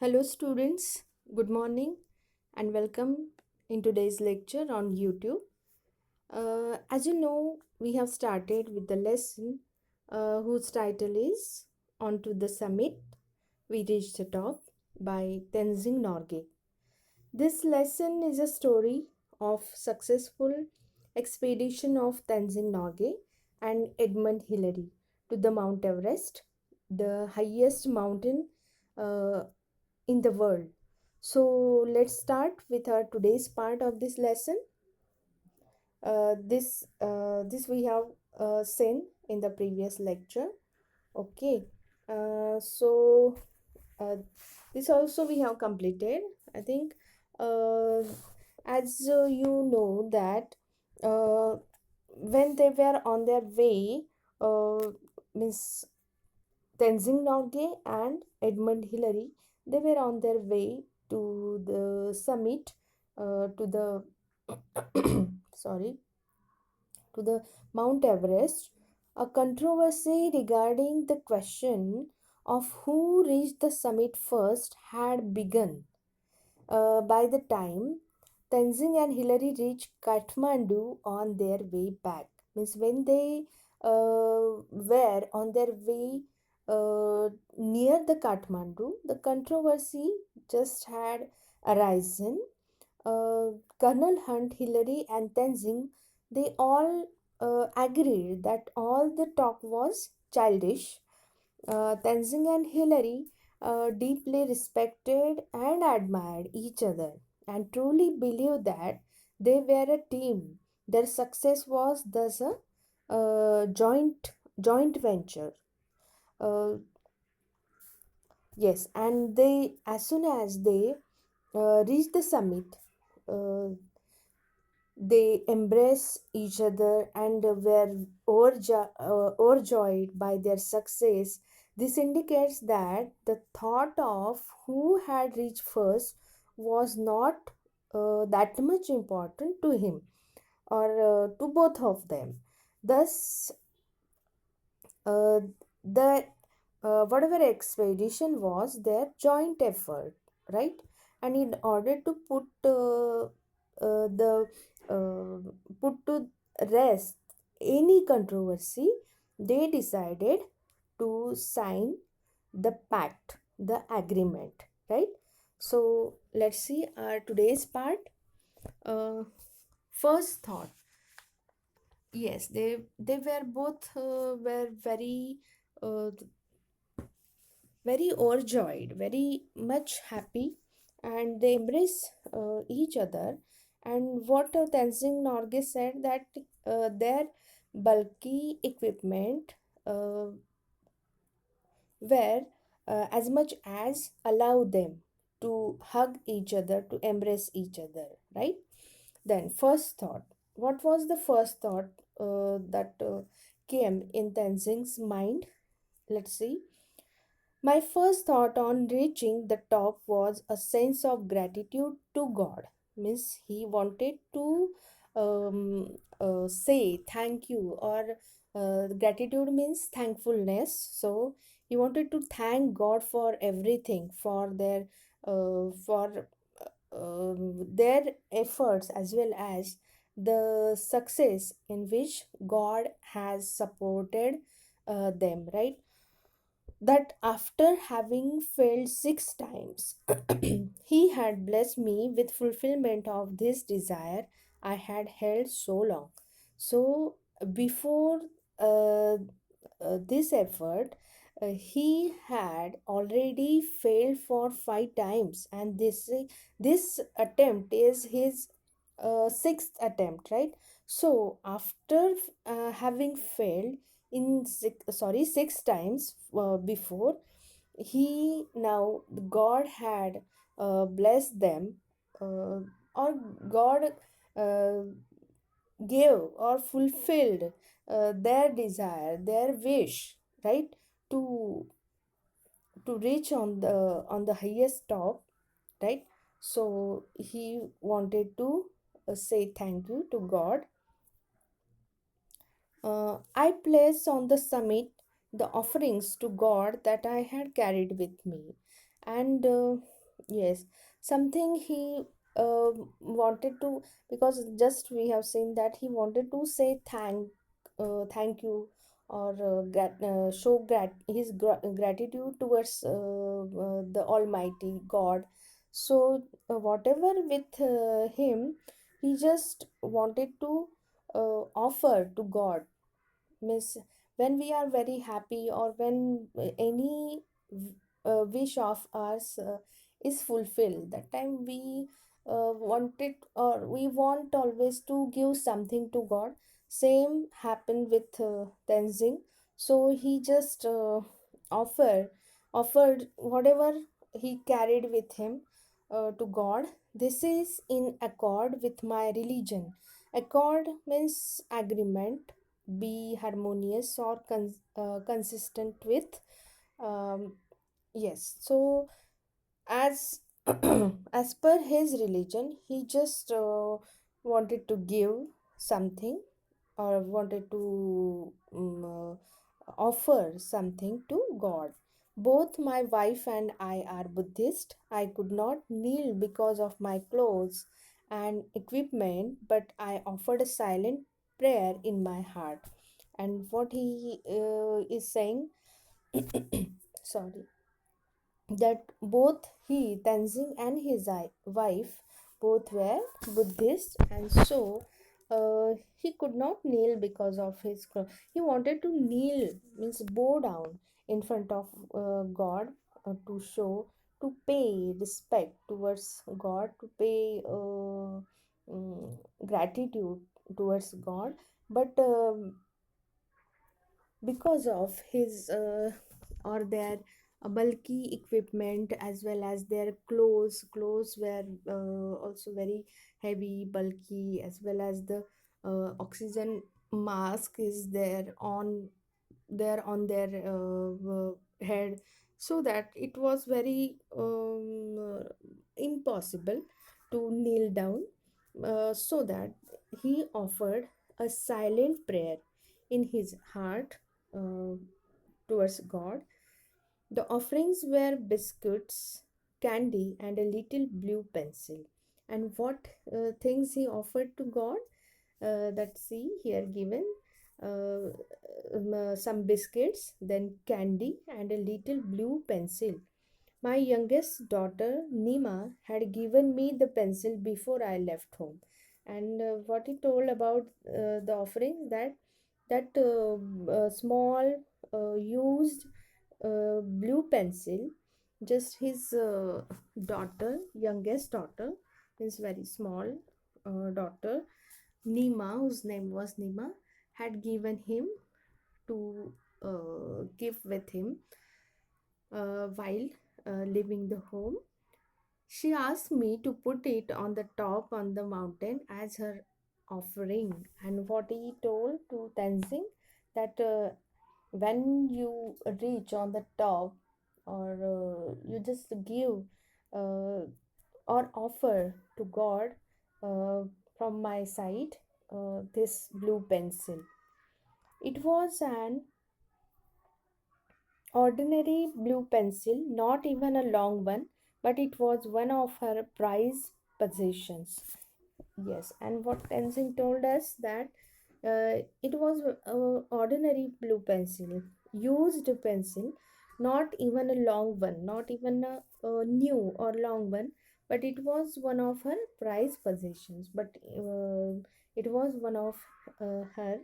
Hello, students. Good morning and welcome in today's lecture on YouTube. As you know, we have started with the lesson whose title is Onto the Summit. We Reached the Top by Tenzing Norgay. This lesson is a story of successful expedition of Tenzing Norgay and Edmund Hillary to the Mount Everest, the highest mountain uh, in the world. So let's start with our today's part of this lesson. This we have seen in the previous lecture. Okay. So this also we have completed. I think uh, as you know that uh, when they were on their way, means Tenzing Norgay and Edmund Hillary, they were on their way to the summit, to the sorry, to the Mount Everest. A controversy regarding the question of who reached the summit first had begun. By the time Tenzing and Hillary reached Kathmandu on their way back, means when they were on their way near the Kathmandu, the controversy just had arisen. Colonel Hunt, Hillary, and Tenzing, they all agreed that all the talk was childish. Tenzing and Hillary deeply respected and admired each other and truly believed that they were a team. Their success was thus a joint venture. Uh, yes, and they as soon as they reached the summit, uh, they embrace each other and were overjoyed by their success. This indicates that the thought of who had reached first was not that much important to him or to both of them. Thus, uh, the whatever expedition was their joint effort, right? And in order to the put to rest any controversy, they decided to sign the pact, the agreement, right? So let's see our today's part. uh, First thought. Yes, they were both were uh, very overjoyed, very much happy, and they embrace each other. And what Tenzing Norgay said that their bulky equipment uh, were as much as allow them to hug each other, to embrace each other, right? Then, first thought. What was the first thought that came in Tenzing's mind? Let's see. My first thought on reaching the top was a sense of gratitude to God. Means he wanted to say thank you, or gratitude means thankfulness. So he wanted to thank God for everything, for their efforts as well as the success in which God has supported them, right? That after having failed 6 times, he had blessed me with fulfillment of this desire I had held so long. So, before this effort, he had already failed for 5 times, and this attempt is his sixth attempt, right? So, after having failed in 6 times before, he now God had blessed them, or God uh, gave or fulfilled their desire, their wish, right, to reach on the highest top, right? So he wanted to say thank you to God. I place on the summit the offerings to God that I had carried with me. And yes, something he wanted to, because just we have seen that he wanted to say thank you, or show gratitude towards the Almighty God. So whatever with him, he just wanted to offer to God. Miss, when we are very happy, or when any wish of ours is fulfilled, that time we wanted, or we want always to give something to God. Same happened with Tenzing. So he just offered whatever he carried with him to God. This is in accord with my religion. Accord means agreement, be harmonious or consistent with. um, yes, so as as per his religion, he just wanted to give something, or wanted to offer something to God. Both my wife and I are Buddhist. I could not kneel because of my clothes and equipment, but I offered a silent prayer in my heart. And what he is saying, sorry, that both he, Tenzing, and his wife both were Buddhist, and so he could not kneel because of his he wanted to kneel, means bow down in front of God, to show, to pay respect towards God, to pay gratitude towards God. But because of his or their bulky equipment, as well as their clothes were also very heavy, bulky, as well as the oxygen mask is there on their head, so that it was very impossible to kneel down. So that he offered a silent prayer in his heart uh, towards God. The offerings were biscuits, candy, and a little blue pencil. And what things he offered to God? That see here given, uh, some biscuits, then candy, and a little blue pencil. My youngest daughter, Nima, had given me the pencil before I left home. And what he told about the offering, that small used blue pencil, just his youngest daughter, his very small daughter, Nima, whose name was Nima, had given him to give with him while leaving the home. She asked me to put it on the top on the mountain as her offering. And what he told to Tenzing, that when you reach on the top, or you just give uh, or offer to God from my side this blue pencil. It was an ordinary blue pencil, not even a long one, but it was one of her prized possessions. Yes, and what Tenzing told us, that it was ordinary blue pencil, used pencil, not even a long one, not even a new or long one, but it was one of her prized possessions. But it was one of her,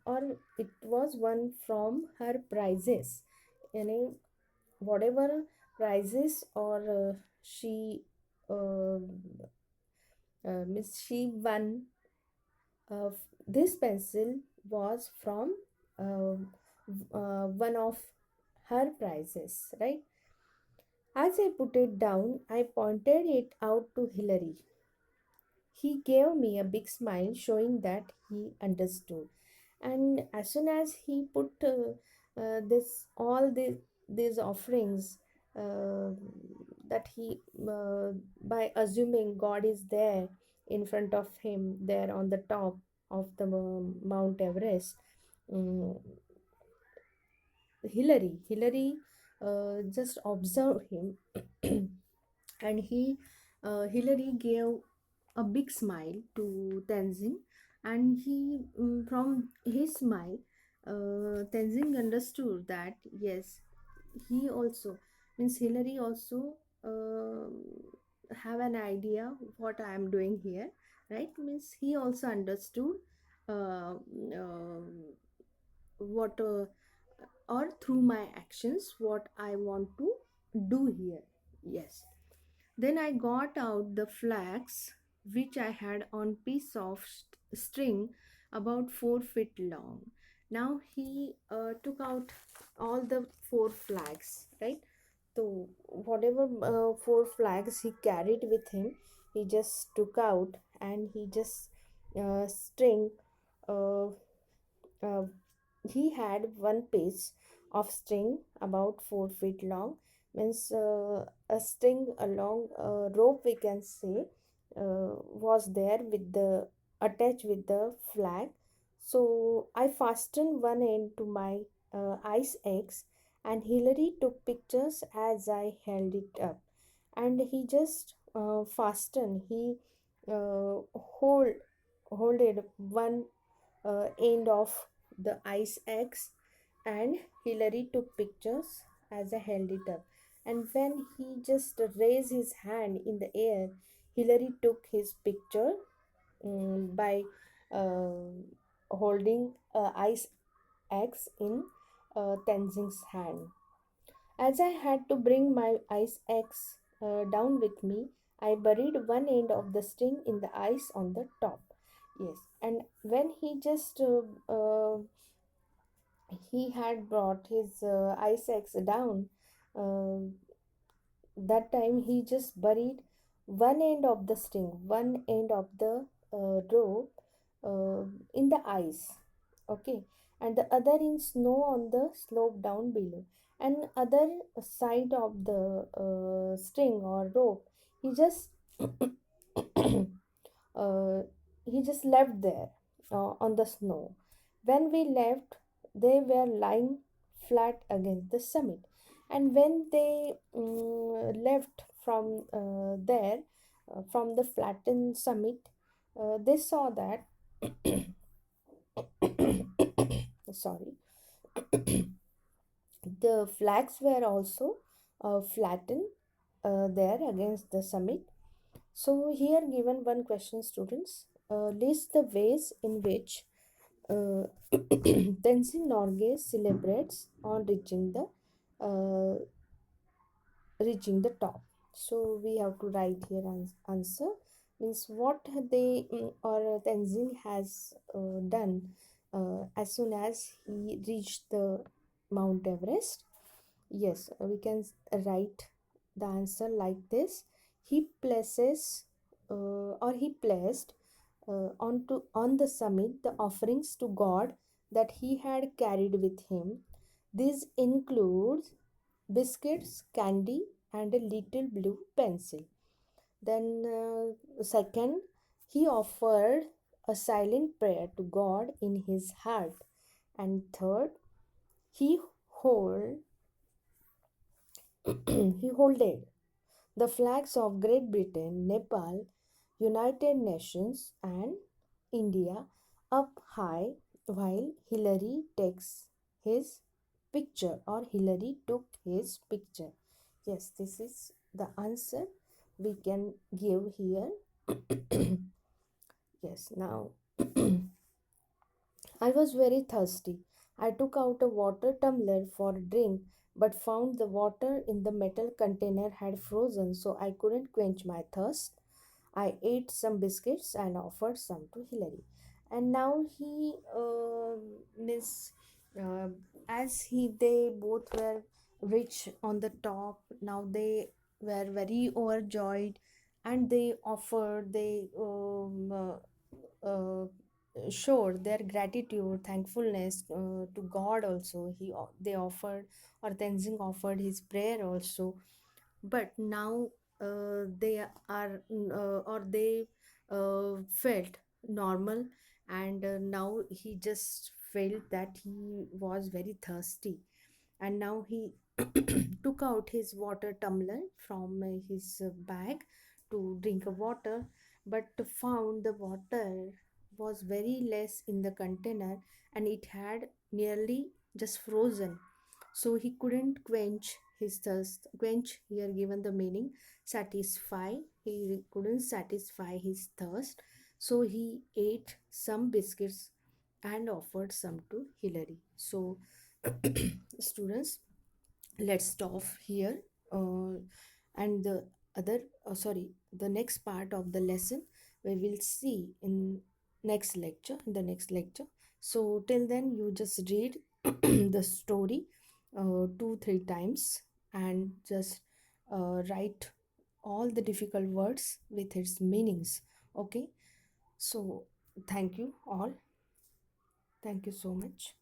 or it was one from her prizes. You whatever prizes, or she uh, Miss she won, this pencil was from uh, one of her prizes, right? As I put it down, I pointed it out to Hilary. He gave me a big smile, showing that he understood. And as soon as he put this all these offerings, uh, that he by assuming God is there in front of him, there on the top of the Mount Everest, um, Hillary just observed him, and Hillary gave a big smile to Tenzing, and from his smile, Tenzing understood that yes, he also means Hillary also have an idea what I am doing here, right? Means he also understood uh, uh, what or through my actions what I want to do here. Yes. Then I got out the flags which I had on piece of string about 4 feet long. Now he took out all the 4 flags, right? So whatever 4 flags he carried with him, he just took out, and he just string uh, uh, he had one piece of string about 4 feet long, means a string along a rope we can say was there with the attached with the flag. So I fastened one end to my ice axe, and Hillary took pictures as I held it up. And he just fastened, he holded one end of the ice axe, and Hillary took pictures as I held it up. And when he just raised his hand in the air, Hillary took his picture by uh, holding a ice axe in Tenzing's hand. As I had to bring my ice axe down with me, I buried one end of the string in the ice on the top. Yes, and when he had brought his ice axe down, uh, that time he just buried one end of the string, one end of the rope in the ice, okay, and the other in snow on the slope down below, and other side of the string or rope he just uh, he just left there on the snow. When we left, they were lying flat against the summit. And when they left from there, from the flattened summit, they saw that, sorry, the flags were also flattened there against the summit. So here given one question, students. List the ways in which uh, Tenzin Norgay celebrates on uh, reaching the top. So we have to write here answer, means what they or Tenzin has done as soon as he reached the Mount Everest. Yes, we can write the answer like this. He places or he placed on the summit the offerings to God that he had carried with him. These include biscuits, candy, and a little blue pencil. Then, second, he offered a silent prayer to God in his heart. And third, he hold he holded the flags of Great Britain, Nepal, United Nations, and India up high while Hillary takes his picture, or Hillary took his picture. Yes, this is the answer we can give here. Yes, now I was very thirsty. I took out a water tumbler for a drink, but found the water in the metal container had frozen, so I couldn't quench my thirst. I ate some biscuits and offered some to Hillary. And now he means uh, as they both were rich on the top. Now they were very overjoyed, and they showed their gratitude, thankfulness to God. Also, they offered, or Tenzing offered his prayer also. But now they are or they felt normal, and now he just felt that he was very thirsty. and now he took out his water tumbler from his bag to drink a water, but found the water was very less in the container, and it had nearly just frozen. So he couldn't quench his thirst. Quench here given the meaning satisfy. He couldn't satisfy his thirst, so he ate some biscuits and offered some to Hillary. So students, let's stop here, uh, and the other sorry, the next part of the lesson we will see in the next lecture. So till then you just read the story 2 3 times, and just write all the difficult words with its meanings. Okay, so thank you all, thank you so much.